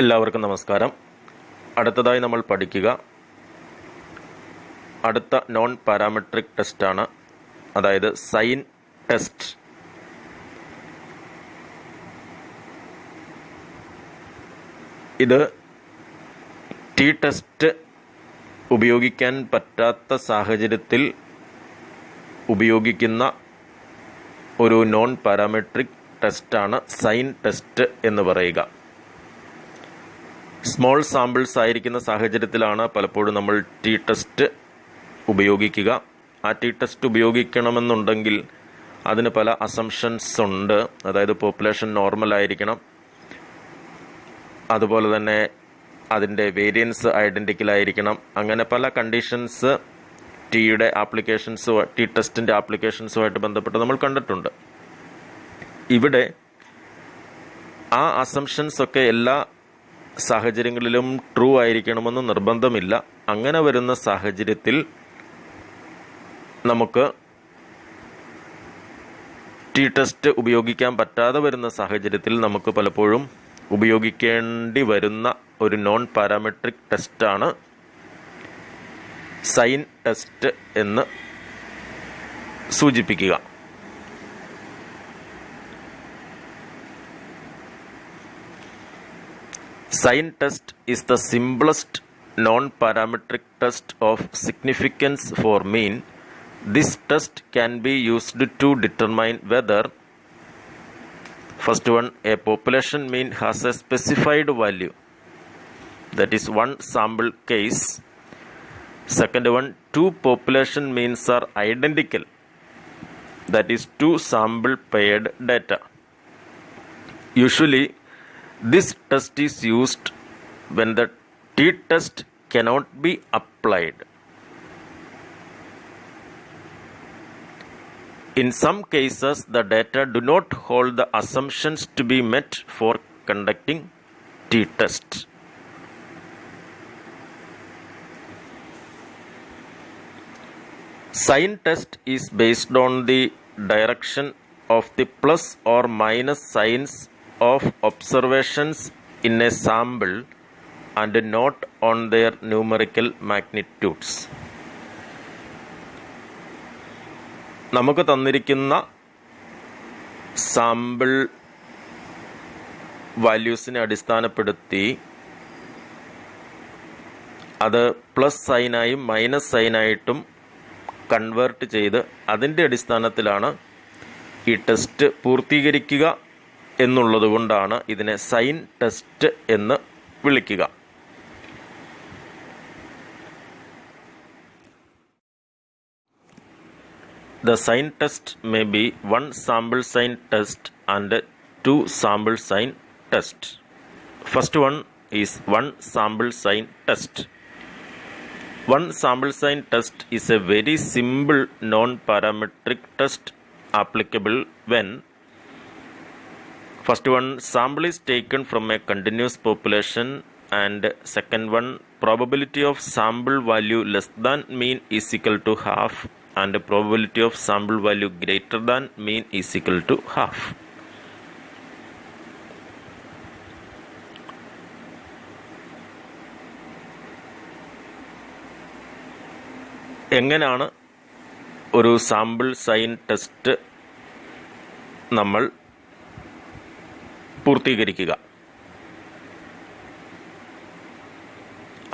എല്ലാവർക്കും നമസ്കാരം. അടുത്തതായി നമ്മൾ പഠിക്കുക അടുത്ത നോൺ പാരാമെട്രിക് ടെസ്റ്റാണ്, അതായത് സൈൻ ടെസ്റ്റ്. ഇത് ടി ടെസ്റ്റ് ഉപയോഗിക്കാൻ പറ്റാത്ത സാഹചര്യത്തിൽ ഉപയോഗിക്കുന്ന ഒരു നോൺ പാരാമെട്രിക് ടെസ്റ്റാണ് സൈൻ ടെസ്റ്റ് എന്ന് പറയുക. സ്മോൾ സാമ്പിൾസ് ആയിരിക്കുന്ന സാഹചര്യത്തിലാണ് പലപ്പോഴും നമ്മൾ ടി ടെസ്റ്റ് ഉപയോഗിക്കുക. ആ ടി ടെസ്റ്റ് ഉപയോഗിക്കണമെന്നുണ്ടെങ്കിൽ അതിന് പല അസംഷൻസ് ഉണ്ട്. അതായത് പോപ്പുലേഷൻ നോർമൽ ആയിരിക്കണം, അതുപോലെ തന്നെ അതിൻ്റെ വേരിയൻസ് ഐഡൻറ്റിക്കൽ ആയിരിക്കണം. അങ്ങനെ പല കണ്ടീഷൻസ് ടി ടെസ്റ്റിൻ്റെ ആപ്ലിക്കേഷൻസുമായിട്ട് ബന്ധപ്പെട്ട് നമ്മൾ കണ്ടിട്ടുണ്ട്. ഇവിടെ ആ അസംഷൻസ് ഒക്കെ എല്ലാ സാഹചര്യങ്ങളിലും ട്രൂ ആയിരിക്കണമെന്ന് നിർബന്ധമില്ല. അങ്ങനെ വരുന്ന സാഹചര്യത്തിൽ നമുക്ക് ടി ടെസ്റ്റ് ഉപയോഗിക്കാൻ പറ്റാതെ വരുന്ന സാഹചര്യത്തിൽ നമുക്ക് പലപ്പോഴും ഉപയോഗിക്കേണ്ടി വരുന്ന ഒരു നോൺ പാരാമെട്രിക് ടെസ്റ്റാണ് സൈൻ ടെസ്റ്റ് എന്ന് സൂചിപ്പിക്കുക. Sign test is the simplest non-parametric test of significance for mean. This test can be used to determine whether, first one, a population mean has a specified value, that is one sample case. Second one, two population means are identical, that is two sample paired data. Usually this test is used when the t-test cannot be applied. In some cases, the data do not hold the assumptions to be met for conducting t-test. Sign test is based on the direction of the plus or minus signs of observations in a sample and not on their numerical magnitudes. നമുക്ക് തന്നിരിക്കുന്ന sample വാല്യൂസിനെ അടിസ്ഥാനപ്പെടുത്തി അത് plus സൈനായും minus സൈനായിട്ടും convert ചെയ്ത് അതിൻ്റെ അടിസ്ഥാനത്തിലാണ് ഈ test പൂർത്തീകരിക്കുക എന്നുള്ളത് കൊണ്ടാണ് ഇതിനെ സൈൻ ടെസ്റ്റ് എന്ന് വിളിക്കുക. The sign test may be one sample sign test and two sample sign test. First one is one sample sign test. One sample sign test is a very simple non-parametric test applicable when, first one, sample is taken from a continuous population, and second one, probability of sample value less than mean is equal to half, and probability of sample value greater than mean is equal to half. എങ്ങനെയാണ് ഒരു sample sign test നമ്മൾ പൂർത്തീകരിക്കുക?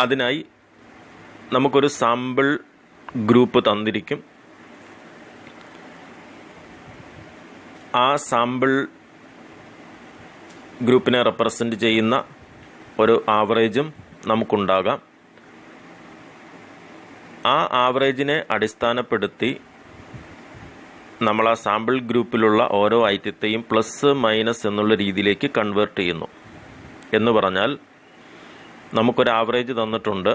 അതിനായി നമുക്കൊരു sample group തന്നിരിക്കും. ആ sample ഗ്രൂപ്പിനെ represent ചെയ്യുന്ന ഒരു ആവറേജും നമുക്കുണ്ടാകാം. ആ ആവറേജിനെ അടിസ്ഥാനപ്പെടുത്തി നമ്മൾ ആ സാമ്പിൾ ഗ്രൂപ്പിലുള്ള ഓരോ ഐറ്റത്തെയും പ്ലസ് മൈനസ് എന്നുള്ള രീതിയിലേക്ക് കൺവേർട്ട് ചെയ്യുന്നു. എന്ന് പറഞ്ഞാൽ നമുക്കൊരു ആവറേജ് തന്നിട്ടുണ്ട്.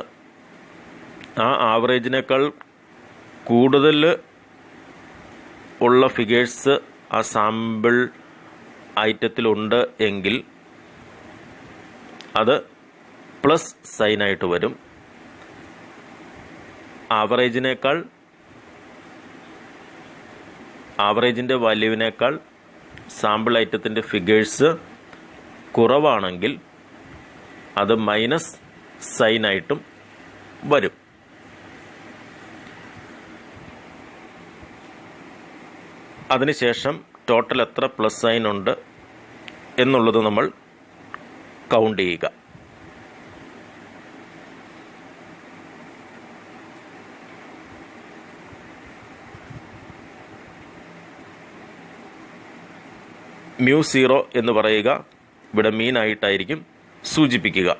ആ ആവറേജിനേക്കാൾ കൂടുതൽ ഉള്ള ഫിഗേഴ്സ് ആ സാമ്പിൾ ഐറ്റത്തിലുണ്ട് എങ്കിൽ അത് പ്ലസ് സൈനായിട്ട് വരും. ആവറേജിൻ്റെ വാല്യൂവിനേക്കാൾ സാമ്പിൾ ഐറ്റത്തിൻ്റെ ഫിഗേഴ്സ് കുറവാണെങ്കിൽ അത് മൈനസ് സൈനായിട്ടും വരും. അതിനുശേഷം ടോട്ടൽ എത്ര പ്ലസ് സൈൻ ഉണ്ട് എന്നുള്ളത് നമ്മൾ കൗണ്ട് ചെയ്യുക. മ്യൂ 0 എന്ന് പറയുക, ഇവിടെ മീൻ ആയിട്ടായിരിക്കും സൂചിപ്പിക്കുക.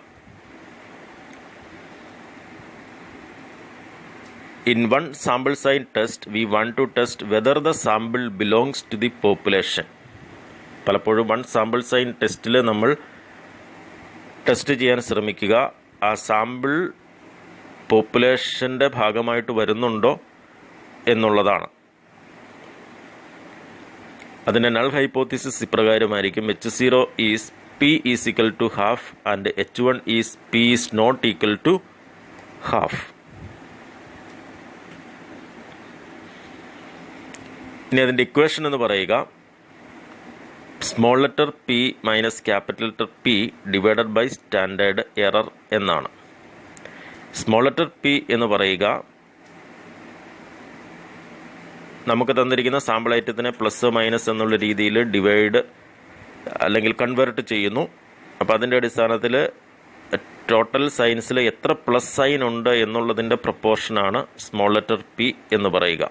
In one sample size test, we want to test whether the sample belongs to the population. പലപ്പോഴും വൺ സാമ്പിൾ സൈൻ ടെസ്റ്റിൽ നമ്മൾ ടെസ്റ്റ് ചെയ്യാൻ ശ്രമിക്കുക ആ സാമ്പിൾ പോപ്പുലേഷൻ്റെ ഭാഗമായിട്ട് വരുന്നുണ്ടോ എന്നുള്ളതാണ്. അതിൻ്റെ നൾ ഹൈപ്പോത്തിസിസ് ഇപ്രകാരമായിരിക്കും: H0 is P is equal to half and H1 is P is not equal to half. ഇനി അതിൻ്റെ ഇക്വേഷൻ എന്ന് പറയുക small letter P minus capital letter P divided by standard error എന്നാണ്. സ്മോൾ ലെറ്റർ പി എന്ന് പറയുക നമുക്ക് തന്നിരിക്കുന്ന sample ഐറ്റത്തിനെ plus minus എന്നുള്ള രീതിയിൽ ഡിവൈഡ് അല്ലെങ്കിൽ കൺവേർട്ട് ചെയ്യുന്നു. അപ്പോൾ അതിൻ്റെ അടിസ്ഥാനത്തിൽ ടോട്ടൽ സൈൻസിൽ എത്ര പ്ലസ് സൈൻ ഉണ്ട് എന്നുള്ളതിൻ്റെ പ്രപ്പോർഷനാണ് സ്മോൾ ലെറ്റർ പി എന്ന് പറയുക.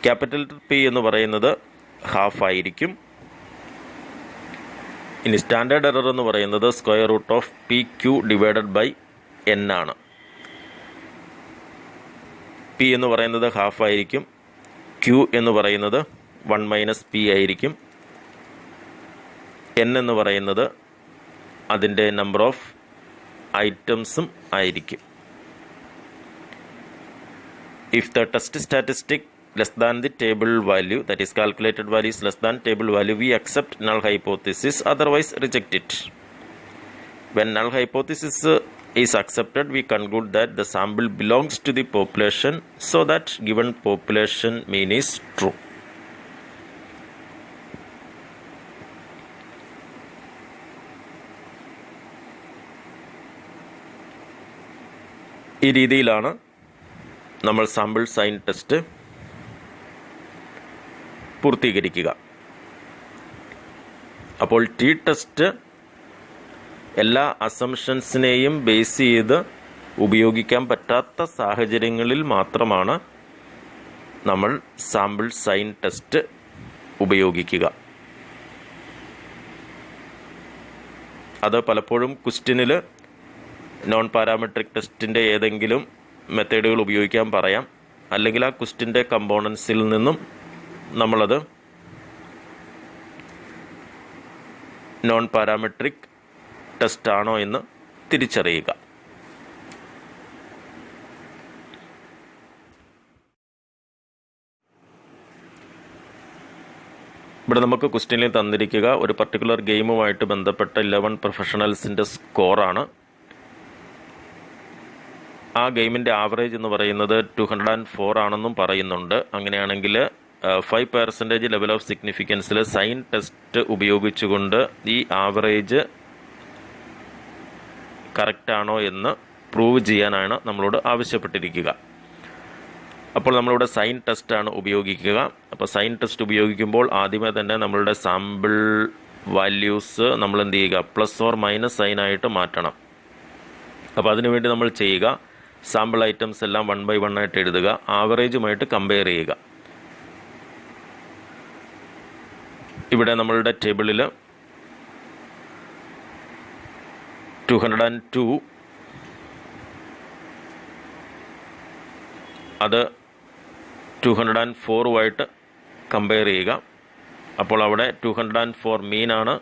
ക്യാപിറ്റൽ ലെറ്റർ പി എന്ന് പറയുന്നത് ഹാഫ് ആയിരിക്കും. ഇനി സ്റ്റാൻഡേർഡ് എറർ എന്ന് പറയുന്നത് square root of P Q divided by N ആണ്. പി എന്ന് പറയുന്നത് ഹാഫ് ആയിരിക്കും, ക്യൂ എന്ന് പറയുന്നത് 1 മൈനസ് പി ആയിരിക്കും, എൻ എന്ന് പറയുന്നത് അതിൻ്റെ നമ്പർ ഓഫ് ഐറ്റംസും ആയിരിക്കും. If the test statistic less than the table value, that is calculated value is less than table value, we accept null hypothesis, otherwise reject it. When null hypothesis is accepted, we conclude that the sample belongs to the population, so that given population mean is true. ഈ രീതിയിലാണ് നമ്മൾ sample sign test പൂർത്തീകരിക്കുക. അപ്പോൾ T test എല്ലാ അസംഷൻസിനെയും base ചെയ്ത് ഉപയോഗിക്കാൻ പറ്റാത്ത സാഹചര്യങ്ങളിൽ മാത്രമാണ് നമ്മൾ സാമ്പിൾ സൈൻ ടെസ്റ്റ് ഉപയോഗിക്കുക. അത് പലപ്പോഴും ക്വസ്റ്റ്യനിൽ നോൺ പാരാമെട്രിക് ടെസ്റ്റിൻ്റെ ഏതെങ്കിലും മെത്തേഡുകൾ ഉപയോഗിക്കാൻ പറയാം, അല്ലെങ്കിൽ ആ ക്വസ്റ്റ്യൻ്റെ കമ്പോണൻസിൽ നിന്നും നമ്മളത് നോൺ പാരാമെട്രിക് ടെസ്റ്റ് ആണോ എന്ന് തിരിച്ചറിയുക. ഇവിടെ നമുക്ക് ക്വസ്റ്റ്യനിൽ തന്നിരിക്കുക ഒരു പർട്ടിക്കുലർ ഗെയിമുമായിട്ട് ബന്ധപ്പെട്ട 11 പ്രൊഫഷണൽസിൻ്റെ സ്കോറാണ്. ആ ഗെയിമിൻ്റെ ആവറേജ് എന്ന് പറയുന്നത് 204 ആണെന്നും പറയുന്നുണ്ട്. അങ്ങനെയാണെങ്കിൽ 5% ലെവൽ ഓഫ് സിഗ്നിഫിക്കൻസിൽ സൈൻ ടെസ്റ്റ് ഉപയോഗിച്ചുകൊണ്ട് ഈ ആവറേജ് കറക്റ്റാണോ എന്ന് പ്രൂവ് ചെയ്യാനാണ് നമ്മളോട് ആവശ്യപ്പെട്ടിരിക്കുക. അപ്പോൾ നമ്മളിവിടെ സൈൻ ടെസ്റ്റാണ് ഉപയോഗിക്കുക. അപ്പോൾ സൈൻ ടെസ്റ്റ് ഉപയോഗിക്കുമ്പോൾ ആദ്യമേ തന്നെ നമ്മളുടെ സാമ്പിൾ വാല്യൂസ് നമ്മൾ എന്ത് ചെയ്യുക, പ്ലസ് ഓർ മൈനസ് സൈനായിട്ട് മാറ്റണം. അപ്പോൾ അതിനുവേണ്ടി നമ്മൾ ചെയ്യുക, സാമ്പിൾ ഐറ്റംസ് എല്ലാം 1 by 1 ആയിട്ട് എഴുതുക, ആവറേജുമായിട്ട് കമ്പയർ ചെയ്യുക. ഇവിടെ നമ്മളുടെ ടേബിളിൽ 202 അത് 204 കമ്പയർ ചെയ്യുക. അപ്പോൾ അവിടെ 204 മീനാണ്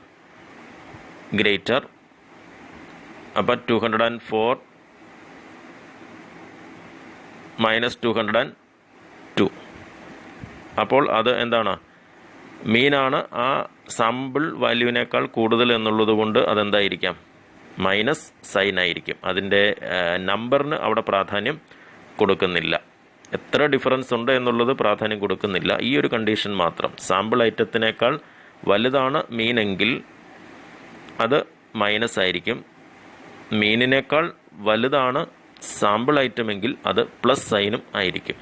ഗ്രേറ്റർ. അപ്പോൾ 204 മൈനസ് 202, അപ്പോൾ അത് എന്താണ്, മീനാണ് ആ സാമ്പിൾ വാല്യൂവിനേക്കാൾ കൂടുതൽ എന്നുള്ളത് കൊണ്ട് അതെന്തായിരിക്കാം, മൈനസ് സൈൻ ആയിരിക്കും. അതിൻ്റെ നമ്പറിന് അവിടെ പ്രാധാന്യം കൊടുക്കുന്നില്ല, എത്ര ഡിഫറൻസ് ഉണ്ട് എന്നുള്ളത് പ്രാധാന്യം കൊടുക്കുന്നില്ല. ഈ ഒരു കണ്ടീഷൻ മാത്രം, സാമ്പിൾ ഐറ്റത്തിനേക്കാൾ വലുതാണ് മീനെങ്കിൽ അത് മൈനസ് ആയിരിക്കും, മീനിനേക്കാൾ വലുതാണ് സാമ്പിൾ ഐറ്റം എങ്കിൽ അത് പ്ലസ് സൈനും ആയിരിക്കും.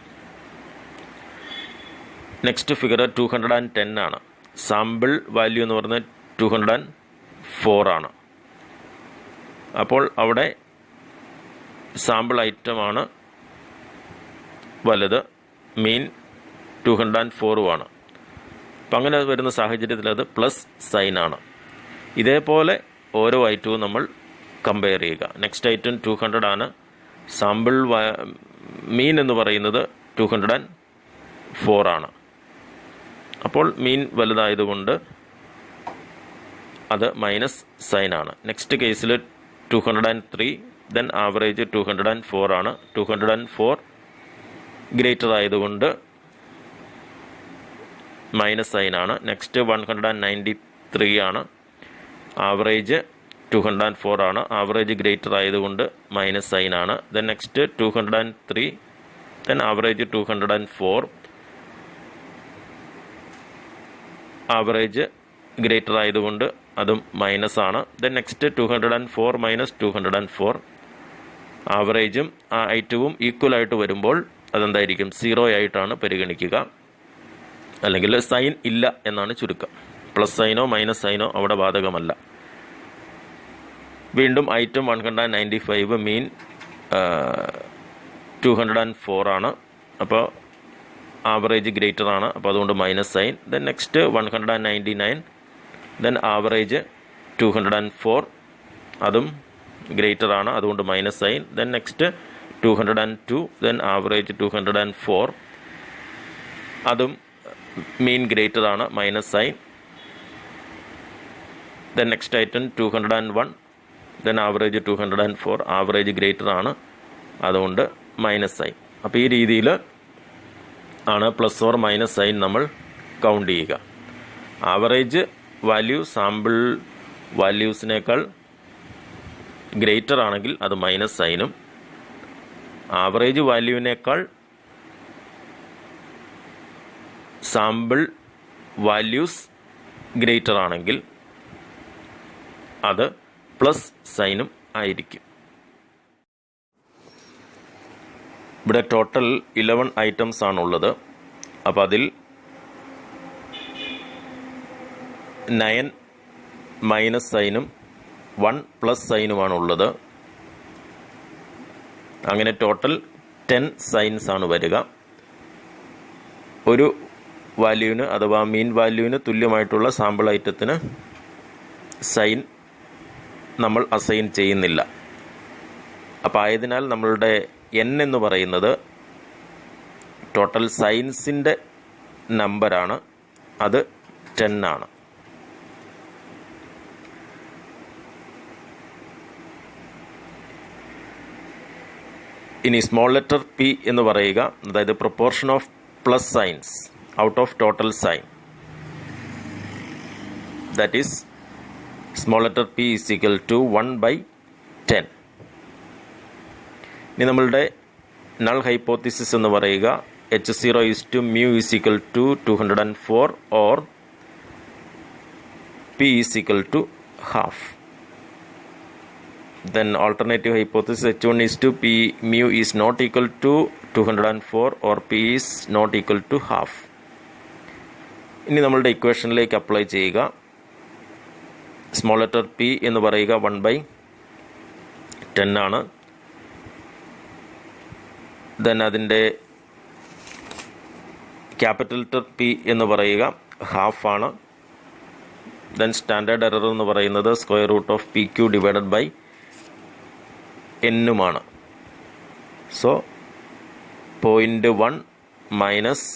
നെക്സ്റ്റ് ഫിഗർ 210 ആണ്. സാമ്പിൾ വാല്യൂ എന്ന് പറയുന്നത് 204 ആണ്. അപ്പോൾ അവിടെ സാമ്പിൾ ഐറ്റമാണ് വലുത്, മീൻ 204 ആണ്. അപ്പം അങ്ങനെ വരുന്ന സാഹചര്യത്തിൽ അത് പ്ലസ് സൈനാണ്. ഇതേപോലെ ഓരോ ഐറ്റവും നമ്മൾ കമ്പയർ ചെയ്യുക. നെക്സ്റ്റ് ഐറ്റം 200 ആണ്. സാമ്പിൾ മീൻ എന്ന് പറയുന്നത് 204 ആണ്. അപ്പോൾ മീൻ വലുതായതുകൊണ്ട് അത് മൈനസ് സൈനാണ്. നെക്സ്റ്റ് കേസിൽ 203, ദെൻ ആവറേജ് 204 ആണ്. 204 ഗ്രേറ്റർ ആയതുകൊണ്ട് മൈനസ് സൈനാണ്. നെക്സ്റ്റ് 193 ആണ്. ആവറേജ് 204 ആണ്. ആവറേജ് ഗ്രേറ്റർ ആയതുകൊണ്ട് മൈനസ് സൈനാണ്. Then next 203, then average 204, average greater ആയതുകൊണ്ട് അതും മൈനസ് ആണ്. ദെൻ നെക്സ്റ്റ് 204 മൈനസ് 204, ആവറേജും ആ ഐറ്റവും ഈക്വൽ ആയിട്ട് വരുമ്പോൾ അതെന്തായിരിക്കും? 0 ആയിട്ടാണ് പരിഗണിക്കുക, അല്ലെങ്കിൽ സൈൻ ഇല്ല എന്നാണ് ചുരുക്കം. പ്ലസ് സൈനോ മൈനസ് സൈനോ അവിടെ ബാധകമല്ല. വീണ്ടും ഐറ്റം 195 മീൻ 204 ആണ്. അപ്പോൾ ആവറേജ് ഗ്രേറ്റർ ആണ്, അപ്പോൾ അതുകൊണ്ട് minus sign. Then next 199, then average 204, അതും ഗ്രേറ്റർ ആണ്, അതുകൊണ്ട് minus sign. Then next 202, then average 204, അതും മീൻ ഗ്രേറ്റർ ആണ്, minus sign. Then next item 201, then average 204, average greater ആണ്, അതുകൊണ്ട് മൈനസ് സൈൻ. അപ്പോൾ ഈ രീതിയിൽ ആണ് പ്ലസ് ഓർ മൈനസ് സൈൻ നമ്മൾ കൗണ്ട് ചെയ്യുക. ആവറേജ് വാല്യൂ സാമ്പിൾ വാല്യൂസിനേക്കാൾ ഗ്രേറ്റർ ആണെങ്കിൽ അത് മൈനസ് സൈനും, ആവറേജ് വാല്യൂവിനേക്കാൾ സാമ്പിൾ വാല്യൂസ് ഗ്രേറ്റർ ആണെങ്കിൽ അത് പ്ലസ് സൈനും ആയിരിക്കും. ഇവിടെ ടോട്ടൽ 11 ഐറ്റംസ് ആണുള്ളത്. അപ്പോൾ അതിൽ 9 മൈനസ് സൈനും 1 പ്ലസ് സൈനുമാണുള്ളത്. അങ്ങനെ ടോട്ടൽ 10 സൈൻസ് ആണ് വരിക. ഒരു വാല്യൂവിന് അഥവാ മീൻ വാല്യൂവിന് തുല്യമായിട്ടുള്ള സാമ്പിൾ ഐറ്റത്തിന് സൈൻ നമ്മൾ അസൈൻ ചെയ്യുന്നില്ല. അപ്പോൾ ആയതിനാൽ നമ്മളുടെ n എന്ന് പറയുന്നത് ടോട്ടൽ സൈൻസിൻ്റെ നമ്പറാണ്, അത് 10 ആണ്. ഇനി സ്മോൾ ലെറ്റർ p എന്ന് പറയുക, അതായത് proportion of plus signs out of total sign, that is small letter p is equal to 1/10. ഇനി നമ്മളുടെ നൾ ഹൈപ്പോത്തിസിസ് എന്ന് പറയുക H0 is to mu is equal to 204 or p is equal to half. Then alternative hypothesis H1 is to P mu is not equal to 204 or P is not equal to half. ഇനി നമ്മളുടെ ഇക്വേഷനിലേക്ക് apply ചെയ്യുക. Small letter p എന്ന് പറയുക 1/10 ആണ്. Then അതിൻ്റെ capital letter p എന്ന് പറയുക half ആണ്. ദെൻ സ്റ്റാൻഡേർഡ് എറർ എന്ന് പറയുന്നത് square root of PQ divided by n-ഉമാണ്. So 0.1 minus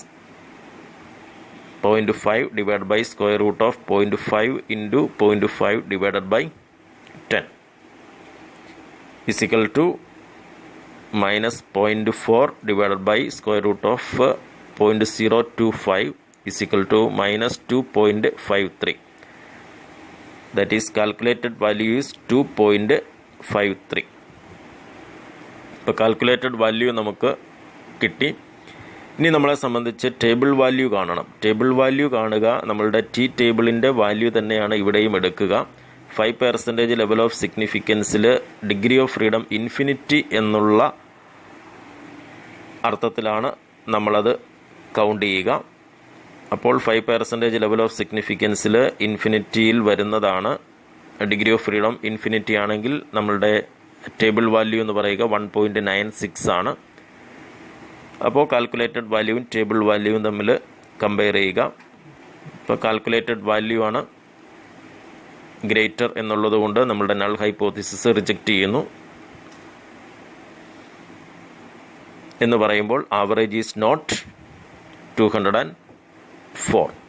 0.5 divide by square root of 0.5 into 0.5 divided by 10 is equal to minus 0.4 divided by square root of 0.025 is equal to minus 2.53. That is calculated value is 2.53. ഇപ്പോൾ calculated value നമുക്ക് കിട്ടി. ഇനി നമ്മളെ സംബന്ധിച്ച് table value കാണണം. Table value കാണുക, നമ്മളുടെ T ടേബിളിൻ്റെ വാല്യൂ തന്നെയാണ് ഇവിടെയും എടുക്കുക. 5% level of സിഗ്നിഫിക്കൻസിൽ degree of freedom infinity എന്നുള്ള അർത്ഥത്തിലാണ് നമ്മളത് കൗണ്ട് ചെയ്യുക. അപ്പോൾ 5% ലെവൽ ഓഫ് സിഗ്നിഫിക്കൻസിൽ ഇൻഫിനിറ്റിയിൽ വരുന്നതാണ് ഡിഗ്രി ഓഫ് ഫ്രീഡം. ഇൻഫിനിറ്റി ആണെങ്കിൽ നമ്മളുടെ ടേബിൾ വാല്യൂ എന്ന് പറയുക 1.96 ആണ്. അപ്പോൾ കാൽക്കുലേറ്റഡ് വാല്യൂവും ടേബിൾ വാല്യൂവും തമ്മിൽ കമ്പയർ ചെയ്യുക. ഇപ്പോൾ കാൽക്കുലേറ്റഡ് വാല്യൂ ആണ് ഗ്രേറ്റർ എന്നുള്ളത് കൊണ്ട് നമ്മളുടെ നൾ ഹൈപ്പോത്തിസിസ് റിജക്റ്റ് ചെയ്യുന്നു. എന്ന് പറയുമ്പോൾ ആവറേജ് ഈസ് നോട്ട് 204.